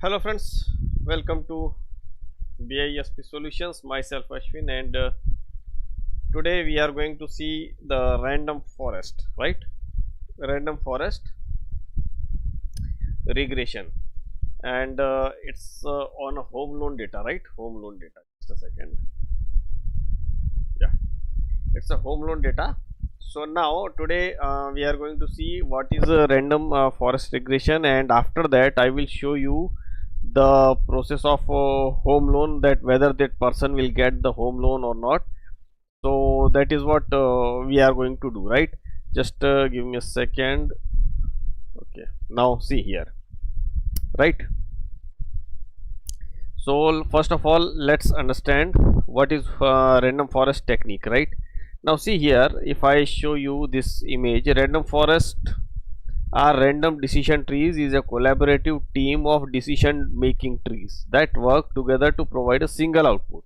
Hello friends, welcome to BISP Solutions. Myself Ashwin, and today we are going to see the random forest, right? Random forest regression, and it's on a home loan data, right? Home loan data. Just a second. Yeah, it's a home loan data. So now today we are going to see what is a random forest regression, and after that I will show you the process of home loan, that whether that person will get the home loan or not. So that is what we are going to do, right? Just give me a second. Okay, now see here, right? So first of all, let's understand what is random forest technique, right? Now see here, if I show you this image, random forest or random decision trees is a collaborative team of decision making trees that work together to provide a single output.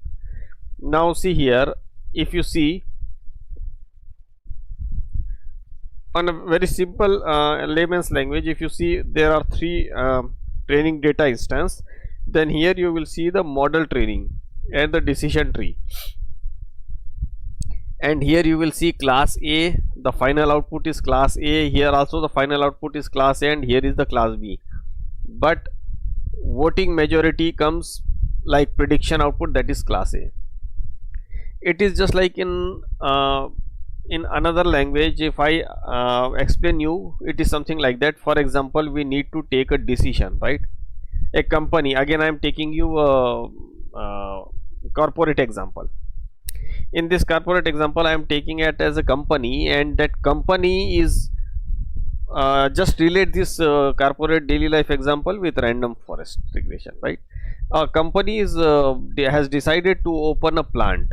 Now see here, if you see on a very simple layman's language, if you see there are three training data instance, then here you will see the model training and the decision tree, and here you will see class A, the final output is class A. Here also the final output is class A, and here is the class B, but voting majority comes like prediction output, that is class A. It is just like in another language, if I explain you, it is something like that. For example, we need to take a decision, right? A company, again I am taking you a corporate example. In this corporate example, I am taking it as a company, and that company is just relate this corporate daily life example with random forest regression, right? A company is has decided to open a plant,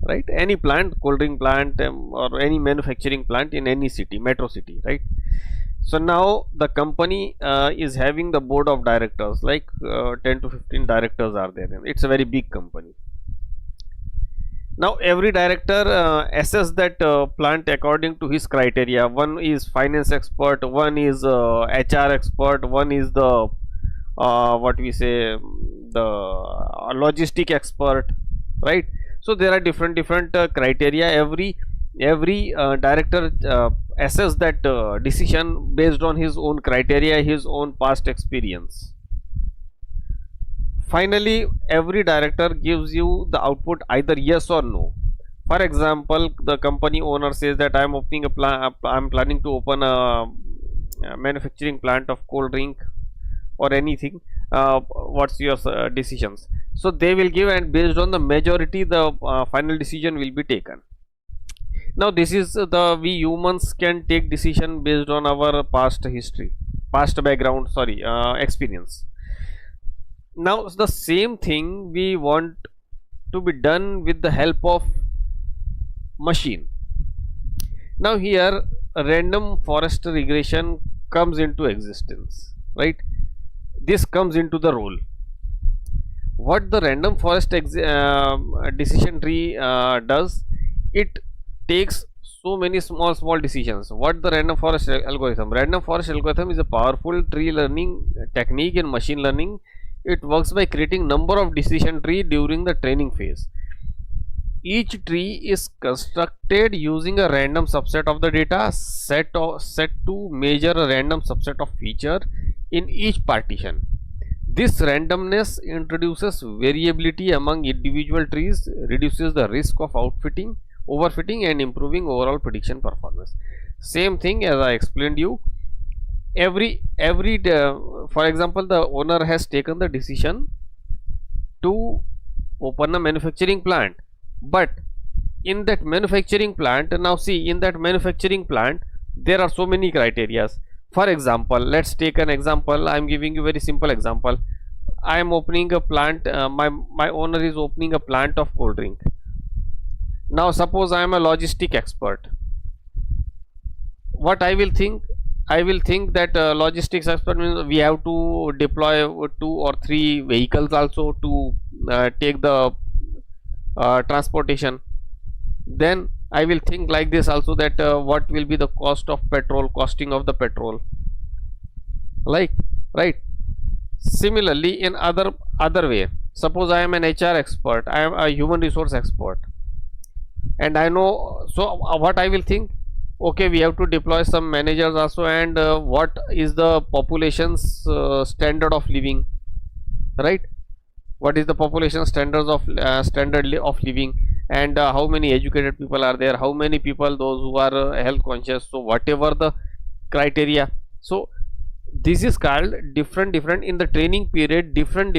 right? Any plant, cold drink plant, or any manufacturing plant in any city, metro city, right? So now the company is having the board of directors, like 10 to 15 directors are there. It's a very big company. Now every director assess that plant according to his criteria. One is finance expert, one is HR expert, one is the what we say, the logistic expert, right? So there are different criteria. Every director assess that decision based on his own criteria, his own past experience. Finally, every director gives you the output either yes or no. For example, the company owner says that I am opening a plant, I am planning to open a manufacturing plant of cold drink or anything. What's your decisions? So they will give, and based on the majority, the final decision will be taken. Now this is we humans can take decision based on our past history, past background, sorry, experience. Now the same thing we want to be done with the help of machine. Now here random forest regression comes into existence, right? This comes into the role. What the random forest decision tree does, it takes so many small decisions. What the random forest algorithm? Random forest algorithm is a powerful tree learning technique in machine learning. It works by creating number of decision tree during the training phase. Each tree is constructed using a random subset of the data set to measure a random subset of feature in each partition. This randomness introduces variability among individual trees, reduces the risk of overfitting, and improving overall prediction performance. Same thing as I explained you. For example, the owner has taken the decision to open a manufacturing plant, but in that manufacturing plant, now see, in that manufacturing plant there are so many criteria. For example, let's take an example. I am giving you a very simple example. I am opening a plant, my owner is opening a plant of cold drink. Now suppose I am a logistic expert. What I will think that logistics expert means we have to deploy 2 or 3 vehicles also to take the transportation. Then I will think like this also, that what will be the cost of petrol, costing of the petrol, like, right? Similarly, in other way, suppose I am an HR expert, I am a human resource expert, and I know, so what I will think, okay, we have to deploy some managers also, and what is the population's standard of living, right? What is the population standards of of living, and how many educated people are there, how many people those who are health conscious, so whatever the criteria. So this is called different in the training period, different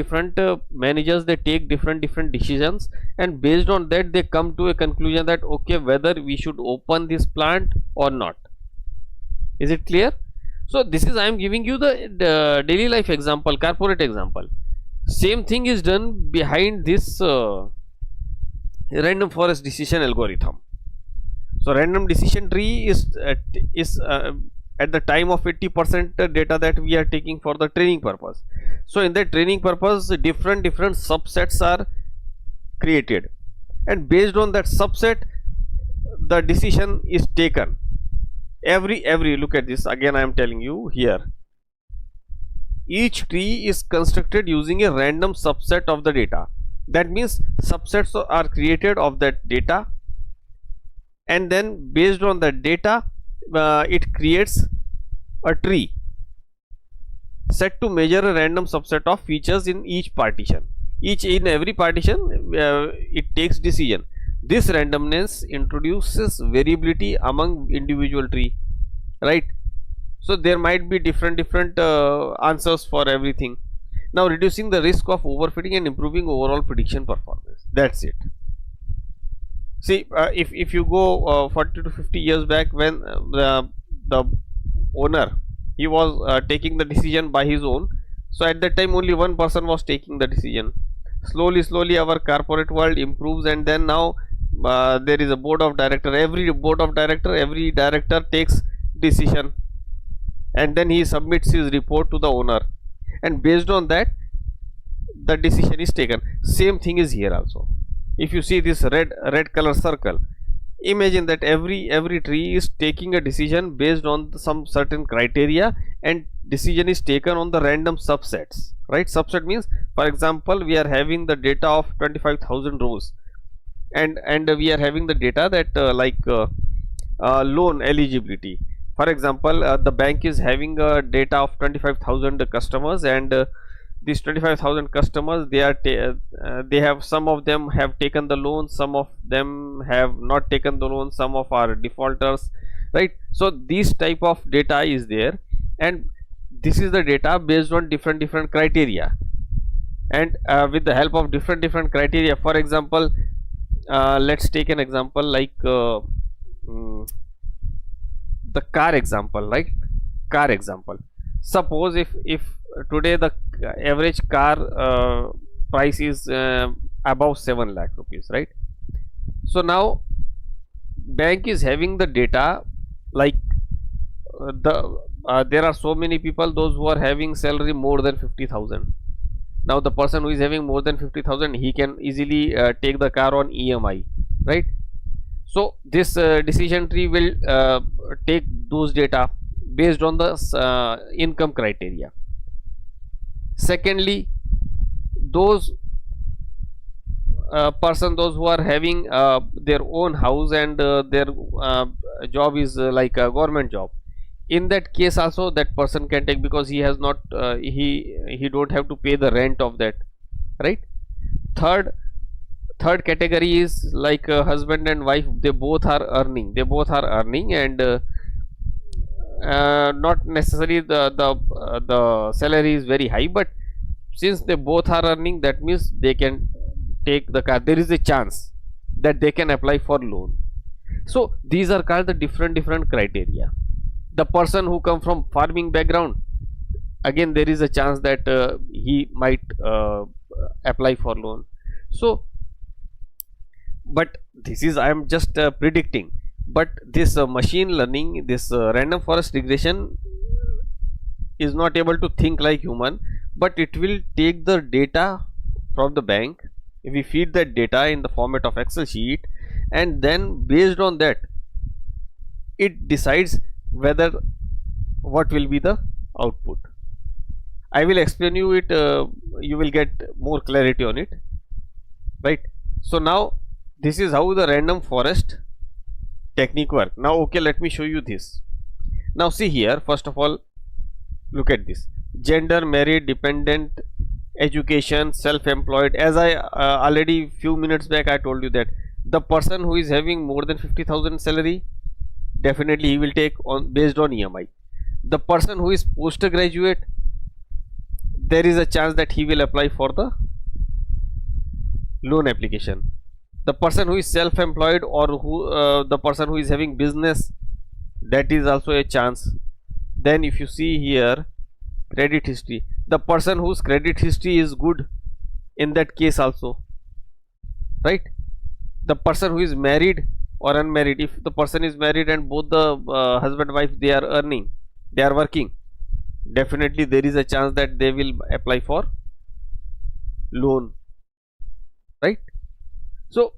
managers, they take different decisions, and based on that they come to a conclusion that okay, whether we should open this plant or not. Is it clear? So this is I am giving you the daily life example, corporate example. Same thing is done behind this random forest decision algorithm. So random decision tree is at the time of 80% data that we are taking for the training purpose. So in that training purpose, different subsets are created, and based on that subset the decision is taken. Every look at this again, I am telling you here, each tree is constructed using a random subset of the data. That means subsets are created of that data, and then based on that data it creates a tree set to measure a random subset of features in each partition. In every partition it takes decision. This randomness introduces variability among individual tree, right? So there might be different answers for everything. Now reducing the risk of overfitting and improving overall prediction performance. That's it. See, if you go 40 to 50 years back, when the owner, he was taking the decision by his own, so at that time only one person was taking the decision. Slowly our corporate world improves, and then now there is a board of director. Every director takes decision, and then he submits his report to the owner, and based on that the decision is taken. Same thing is here also. If you see this red color circle, imagine that every tree is taking a decision based on some certain criteria, and decision is taken on the random subsets, right? Subset means, for example, we are having the data of 25,000 rows, and we are having the data that loan eligibility. For example, the bank is having data of 25,000 customers, and these 25,000 customers, they have, some of them have taken the loan, some of them have not taken the loan, some of are defaulters, right? So this type of data is there, and this is the data based on different criteria, and with the help of different criteria. For example, let's take an example like the car example, right? Car example. Suppose if today the average car price is above 7 lakh rupees, right? So now bank is having the data, like there are so many people, those who are having salary more than 50,000. Now the person who is having more than 50,000, he can easily take the car on EMI, right? So this decision tree will take those data based on the income criteria. Secondly, those those who are having their own house, and their job is like a government job, in that case also that person can take, because he has not he don't have to pay the rent of that, right? Third category is like husband and wife, they both are earning, and not necessarily the salary is very high, but since they both are earning, that means they can take the car. There is a chance that they can apply for loan. So these are called the different criteria. The person who come from farming background, again there is a chance that he might apply for loan. So, but this is, I am just predicting, but this machine learning, this random forest regression is not able to think like human, but it will take the data from the bank. If we feed that data in the format of Excel sheet, and then based on that it decides whether what will be the output. I will explain you it, you will get more clarity on it, right? So now this is how the random forest technique work. Now okay, let me show you this. Now see here, first of all, look at this: gender, married, dependent, education, self-employed. As I already few minutes back I told you that the person who is having more than 50,000 salary, definitely he will take on based on EMI. The person who is postgraduate, there is a chance that he will apply for the loan application. The person who is self-employed, or who the person who is having business, that is also a chance. Then if you see here, credit history, the person whose credit history is good, in that case also, right? The person who is married or unmarried, if the person is married and both the husband wife they are earning, they are working, definitely there is a chance that they will apply for loan, right? So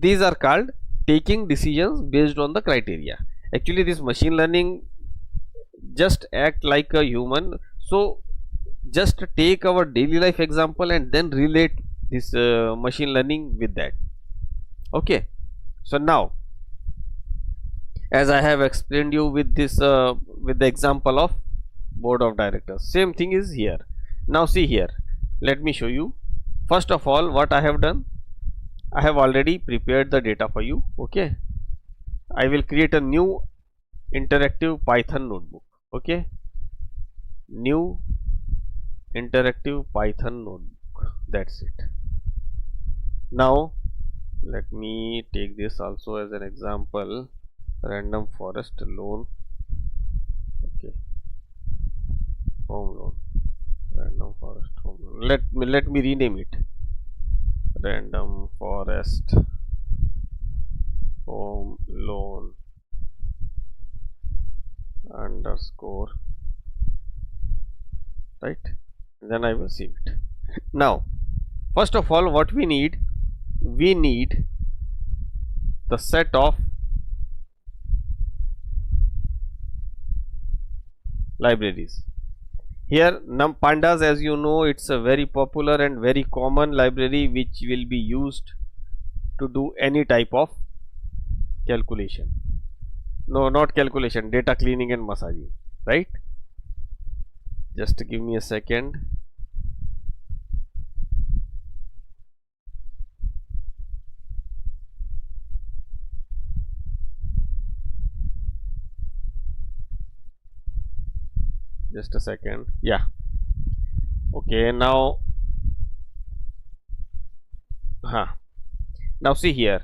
these are called taking decisions based on the criteria. Actually this machine learning just act like a human. So just take our daily life example and then relate this machine learning with that. Okay, so now as I have explained you with this with the example of board of directors, same thing is here. Now see here, let me show you. First of all, what I have done, I have already prepared the data for you. Okay, I will create a new interactive Python notebook. Okay, new interactive Python notebook, that's it. Now let me take this also as an example, random forest loan. Okay, home loan, random forest home loan. Let me rename it, random forest home loan underscore, right? Then I will save it. Now first of all, what we need the set of libraries. Here NumPandas, as you know, it's a very popular and very common library which will be used to do any type of calculation. No, not calculation, data cleaning and massaging, right? Just give me a second. Just a second. Yeah, okay, now now see here,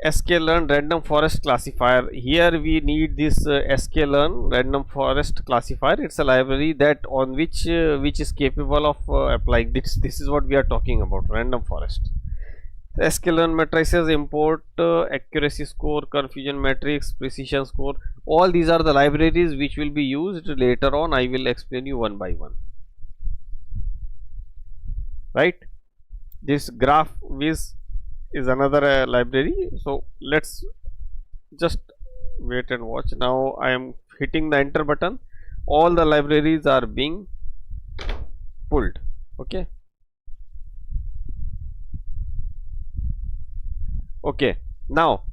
sklearn random forest classifier. Here we need this sklearn random forest classifier. It's a library that on which is capable of applying this is what we are talking about, random forest. sklearn matrices, import, accuracy score, confusion matrix, precision score, all these are the libraries which will be used later on. I will explain you one by one, right? This GraphViz is another library. So let's just wait and watch. Now I am hitting the enter button, all the libraries are being pulled. Okay, okay, now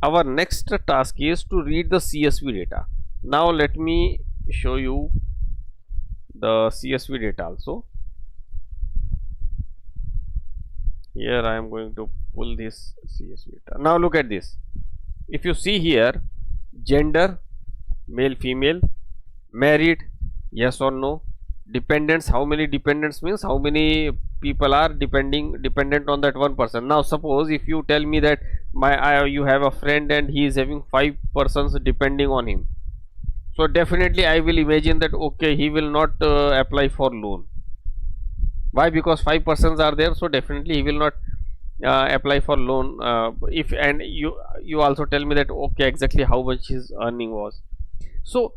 our next task is to read the CSV data. Now let me show you the CSV data also. Here I am going to pull this CSV data. Now look at this. If you see here, gender, male, female, married, yes or no, dependents, how many dependents means how many people are dependent on that one person. Now suppose if you tell me that you have a friend and he is having 5 persons depending on him, so definitely I will imagine that okay, he will not apply for loan. Why? Because 5 persons are there, so definitely he will not apply for loan. If and you also tell me that okay, exactly how much his earning was. So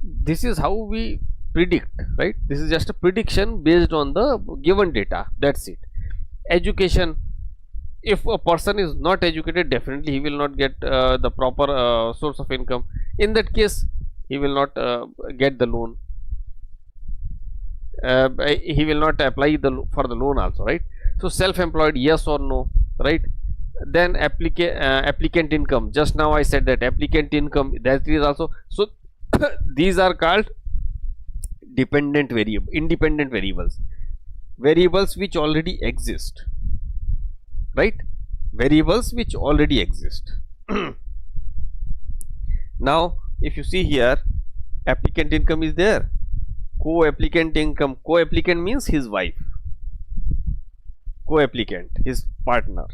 this is how we predict, right? This is just a prediction based on the given data, that's it. Education, if a person is not educated, definitely he will not get the proper source of income. In that case, he will not get the loan. He will not apply for the loan also, right? So self-employed, yes or no, right? Then applicant income, just now I said that applicant income, that is also. So these are called independent variables, variables which already exist, right? Variables which already exist. Now if you see here, applicant income is there, co-applicant income, co-applicant means his wife, co-applicant his partner.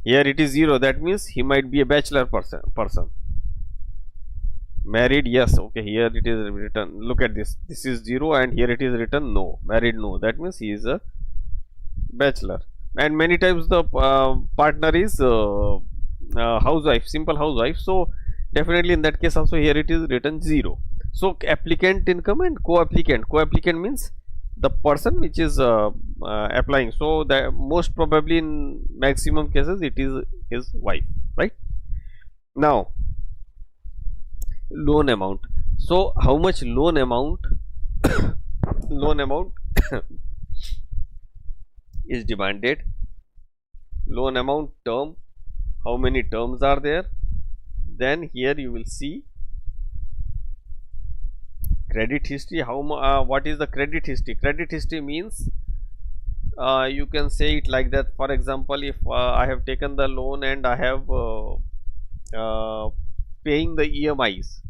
Here it is 0, that means he might be a bachelor person. Married, yes, okay, here it is written, look at this, this is 0 and here it is written no, married no, that means he is a bachelor. And many times the partner is housewife, simple housewife, so definitely in that case also here it is written 0. So applicant income and co-applicant, co-applicant means the person which is applying, so that most probably in maximum cases it is his wife, right? Now loan amount, so how much loan amount loan amount is demanded, loan amount term, how many terms are there. Then here you will see credit history, what is the credit history. Credit history means you can say it like that. For example, if I have taken the loan and I have paying the EMIs,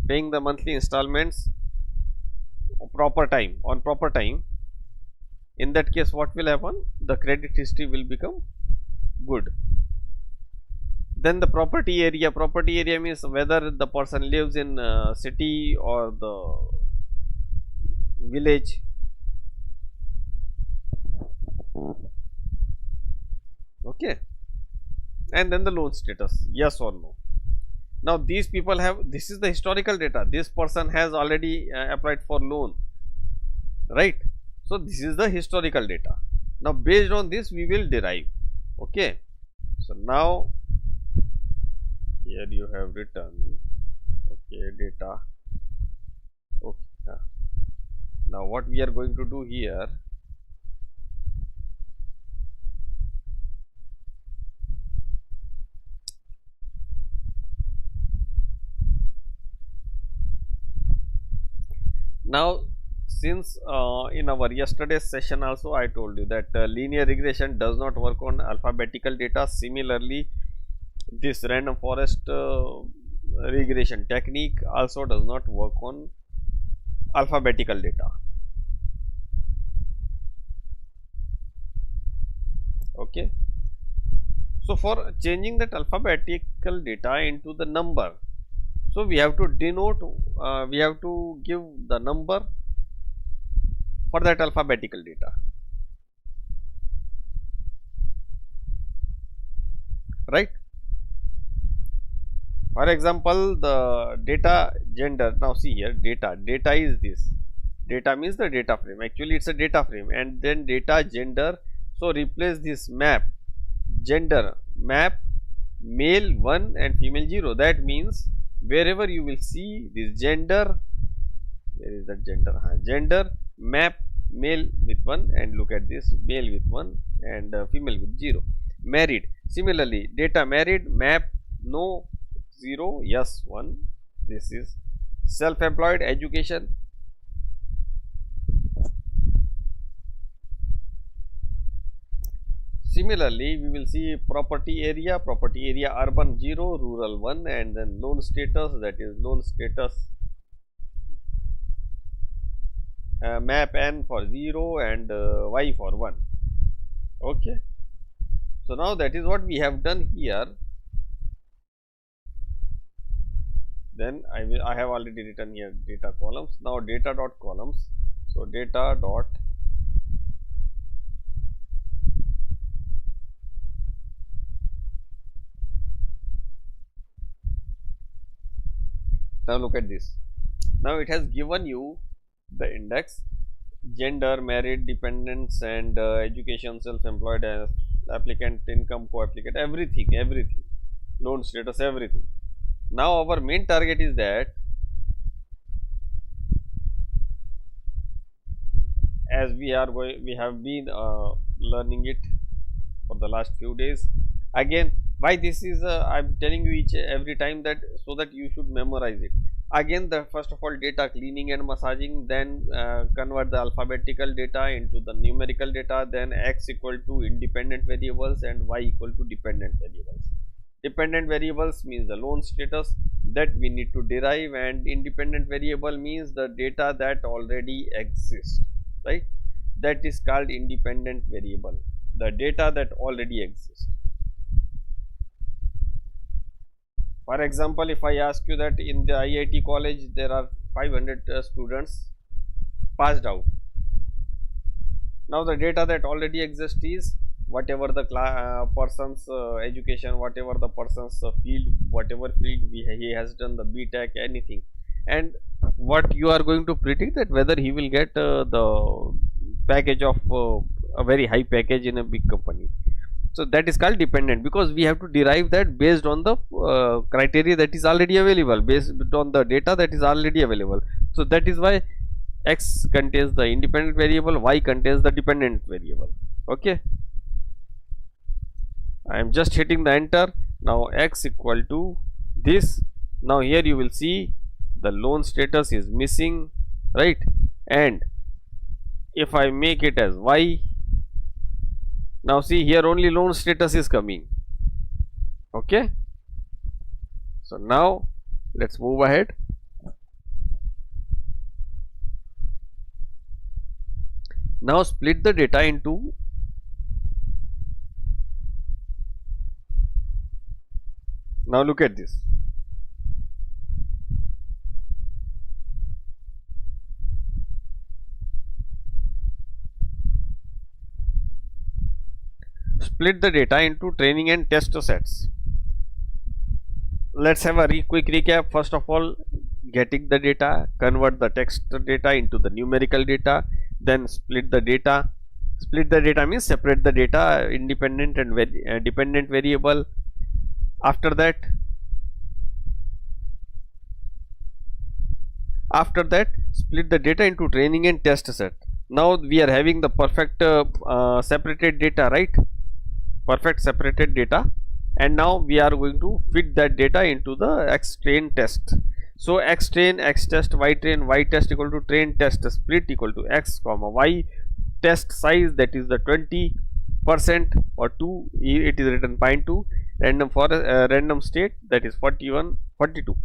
paying the monthly installments on proper time, in that case what will happen, the credit history will become good. Then the property area means whether the person lives in city or the village. Okay, and then the loan status, yes or no. Now these people have, this is the historical data, this person has already applied for loan, right? So this is the historical data. Now based on this we will derive. Okay, so now here you have written, okay, data. Okay, now what we are going to do here, now since in our yesterday's session also I told you that linear regression does not work on alphabetical data. Similarly, this random forest regression technique also does not work on alphabetical data. Okay, so for changing that alphabetical data into the number, so we have to denote, we have to give the number for that alphabetical data, right? For example, the data gender, now see here, data is this, data means the data frame, actually it's a data frame, and then data gender, so replace this map, gender, map, male 1 and female 0, that means wherever you will see this gender, where is that gender, gender, map, male with 1, and look at this, male with 1 and female with 0. Married, similarly data married, map, no, 0, yes, 1, this is self-employed, education, similarly we will see property area urban 0, rural 1, and then loan status, that is loan status map n for 0 and y for 1. Okay, so now that is what we have done here. Then I have already written here data columns. Now data dot columns, so data dot now look at this. Now it has given you the index, gender, married, dependents, and education, self-employed, applicant, income, co-applicant, everything, loan status, everything. Now our main target is that as we have been learning it for the last few days. Again, why this is I'm telling you every time that so that you should memorize it. Again, the first of all data cleaning and massaging, then convert the alphabetical data into the numerical data, then x equal to independent variables and y equal to dependent variables. Dependent variables means the loan status that we need to derive, and independent variable means the data that already exists, right? That is called independent variable, the data that already exists. For example, if I ask you that in the IIT college there are 500 students passed out. Now the data that already exists is whatever the person's education, whatever the person's field, whatever field he has done, the BTech, anything, and what you are going to predict that whether he will get the package of a very high package in a big company. So that is called dependent, because we have to derive that based on the criteria that is already available, based on the data that is already available. So that is why x contains the independent variable, y contains the dependent variable. Okay, I am just hitting the enter. Now x equal to this. Now here you will see the loan status is missing, right? And if I make it as y, now see here only loan status is coming. Okay, so now let's move ahead. Now split the data into now look at this. Split the data into training and test sets. Let's have a quick recap. First of all, getting the data, convert the text data into the numerical data, then split the data. Split the data means separate the data, independent and dependent variable. After that, split the data into training and test set. Now we are having the perfect separated data, right? Perfect separated data, and now we are going to fit that data into the x train test. So x train, x test, y train, y test equal to train test split equal to x comma y test size, that is the 20% or 2, it is written 0.2, random for random state, that is 41, 42.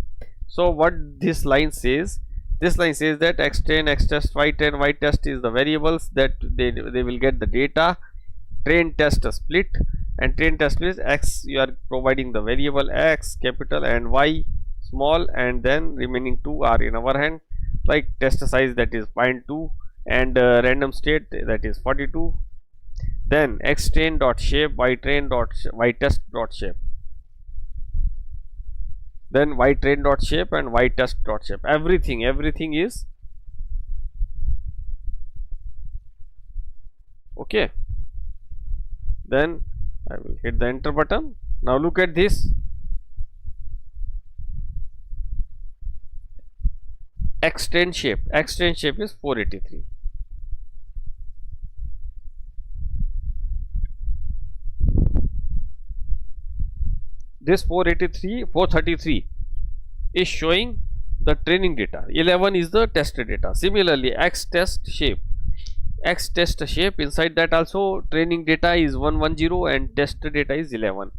So what this line says? This line says that x train, x test, y train, y test is the variables that they will get the data. Train test split, and train test split is x, you are providing the variable x capital and y small, and then remaining 2 are in our hand, like test size, that is 0.2, and random state, that is 42. Then x train dot shape, y train dot y test dot shape, then y train dot shape and y test dot shape. Everything is okay. Then I will hit the enter button. Now look at this. X train shape is 483. This 433 is showing the training data. 11 is the test data. Similarly, x test shape, inside that also training data is 110 and test data is 11.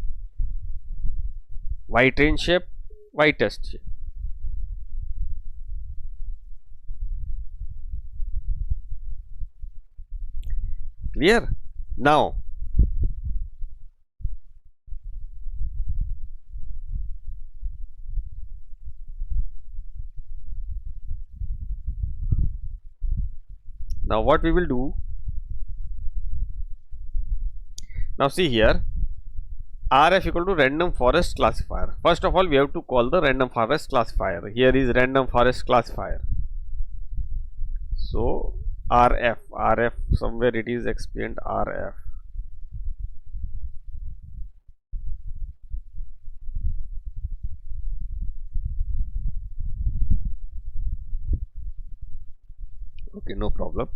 Y train shape, y test shape. Clear? Now what we will do, now see here, RF equal to random forest classifier. First of all, we have to call the random forest classifier. Here is random forest classifier. So RF somewhere it is explained, RF. Okay, no problem.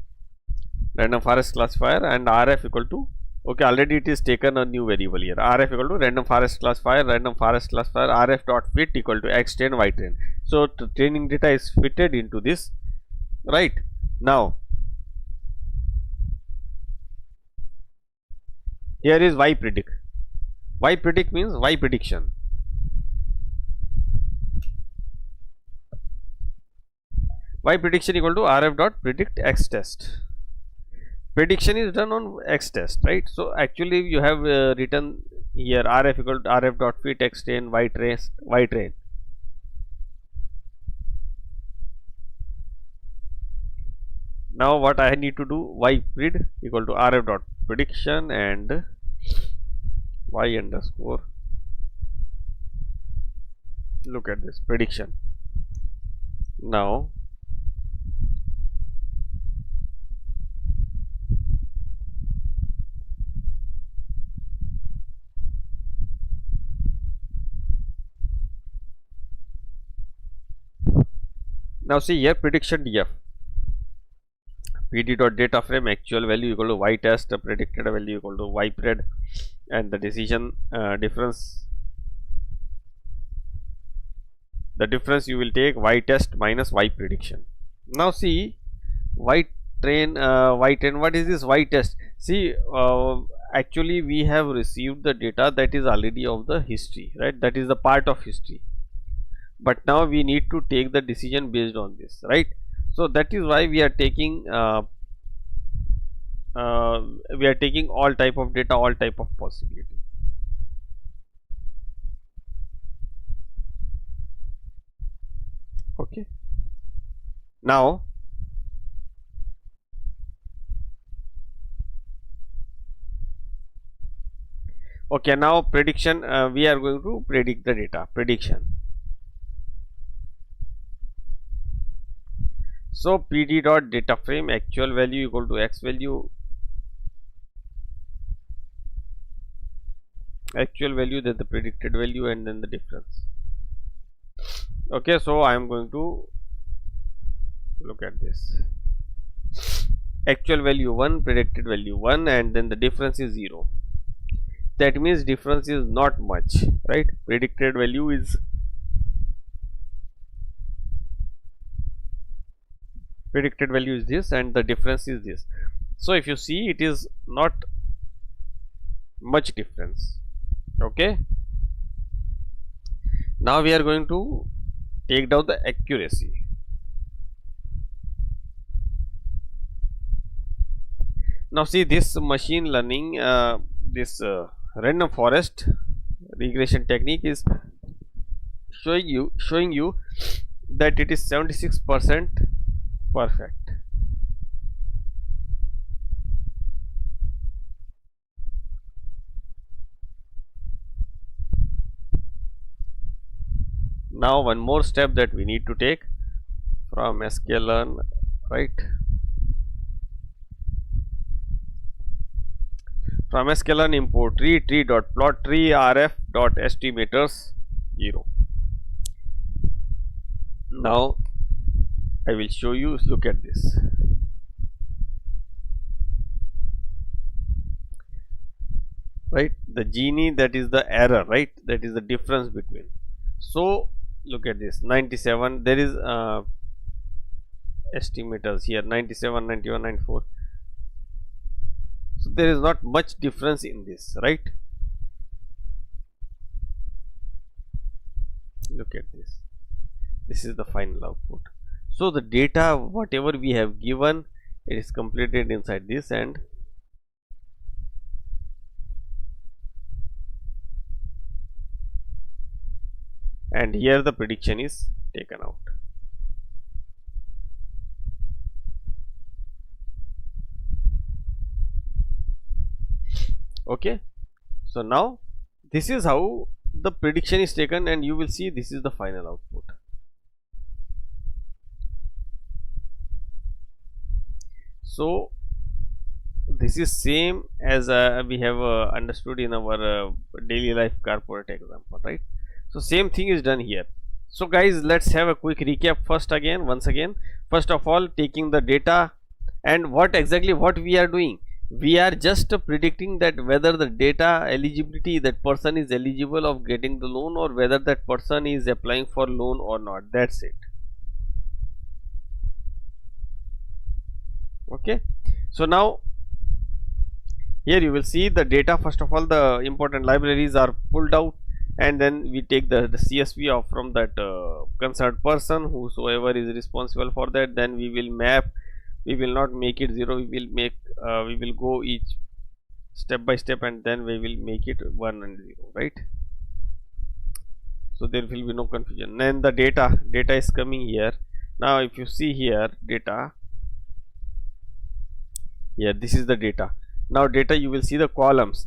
Random forest classifier and rf equal to, okay, already it is taken a new variable here, rf equal to random forest classifier rf dot fit equal to x train y train. So the training data is fitted into this, right? Now here is y predict. Y predict means y prediction. Y prediction equal to rf dot predict x test. Prediction is done on x test, right? So actually you have written here rf equal to rf dot fit x train y train. Now what I need to do, y pred equal to rf dot prediction and y underscore, look at this prediction. Now see here prediction df, pd dot data frame actual value equal to y test, predicted value equal to y pred, and the decision difference, the difference you will take y test minus y prediction. Now see y train, what is this y test? See, actually we have received the data that is already of the history, right? That is the part of history, but now we need to take the decision based on this, right? So that is why we are taking all type of data, all type of possibility. Okay, now prediction, we are going to predict the data, prediction. So pd dot data frame actual value equal to x value, then the predicted value, and then the difference. Okay, so I am going to look at this, actual value 1, predicted value 1, and then the difference is 0. That means difference is not much, right? Predicted value is this and the difference is this. So if you see, it is not much difference. Okay, now we are going to take down the accuracy. Now see, this machine learning, this random forest regression technique is showing you that it is 76% perfect. Now one more step that we need to take from sklearn, right? From sklearn import tree dot plot tree rf dot estimators 0. Now I will show you, look at this. Right, the Gini, that is the error, right? That is the difference between. So look at this, 97, there is estimators here, 97, 91, 94. So there is not much difference in this, right? Look at this. This is the final output. So the data, whatever we have given, it is completed inside this, and here the prediction is taken out. Okay, so now this is how the prediction is taken, and you will see this is the final output. So this is same as we have understood in our daily life corporate example, right? So same thing is done here. So guys, let's have a quick recap once again. First of all, taking the data, and what we are doing, we are just predicting that whether the data eligibility, that person is eligible of getting the loan, or whether that person is applying for loan or not. That's it. Okay, so now here you will see the data. First of all, the important libraries are pulled out, and then we take the CSV of from that concerned person, whosoever is responsible for that. Then we will map, we will not make it 0, we will make we will go each step by step, and then we will make it 1 and 0, right? So there will be no confusion. Then the data is coming here. Now if you see here, data here, this is the data. Now data, you will see the columns.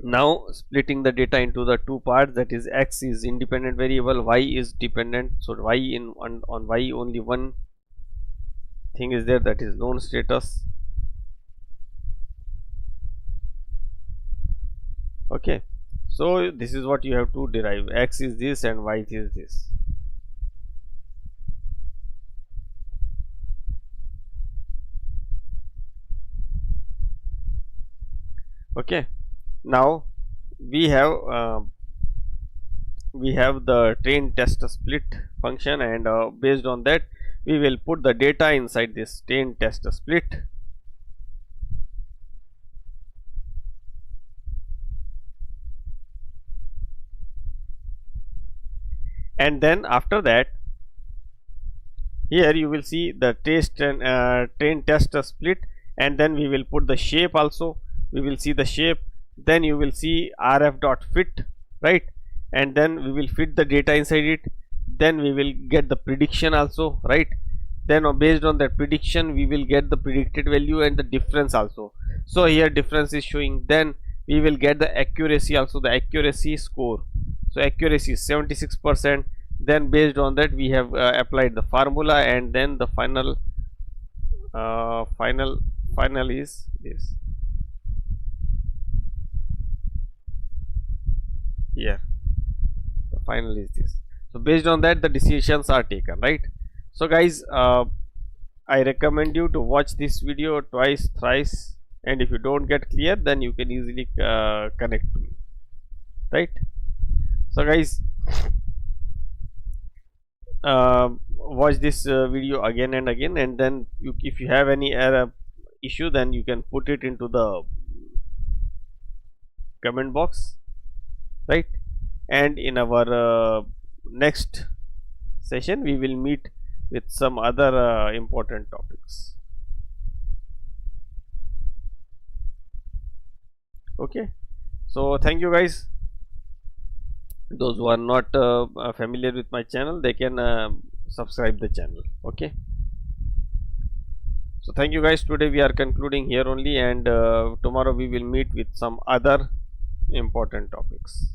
Now splitting the data into the two parts, that is x is independent variable, y is dependent. So y on y only one thing is there, that is loan status. Okay, so this is what you have to derive. X is this and y is this. Okay, now we have the train test split function, and based on that we will put the data inside this train test split. And then after that, here you will see the test and train test split, and then we will put the shape also. We will see the shape, then you will see rf.fit, right? And then we will fit the data inside it. Then we will get the prediction also, right? Then based on that prediction we will get the predicted value and the difference also. So here difference is showing. Then we will get the accuracy also, the accuracy score. So accuracy is 76%. Then based on that we have applied the formula, and then the final is this. Here the final is this. So based on that the decisions are taken, right? So guys, I recommend you to watch this video twice, thrice, and if you don't get clear, then you can easily connect to me, right? So guys, watch this video again and again, and then if you have any error issue, then you can put it into the comment box, right? And in our next session we will meet with some other important topics. Okay, so thank you guys. Those who are not familiar with my channel, they can subscribe the channel. Okay, so thank you guys. Today we are concluding here only, and tomorrow we will meet with some other important topics.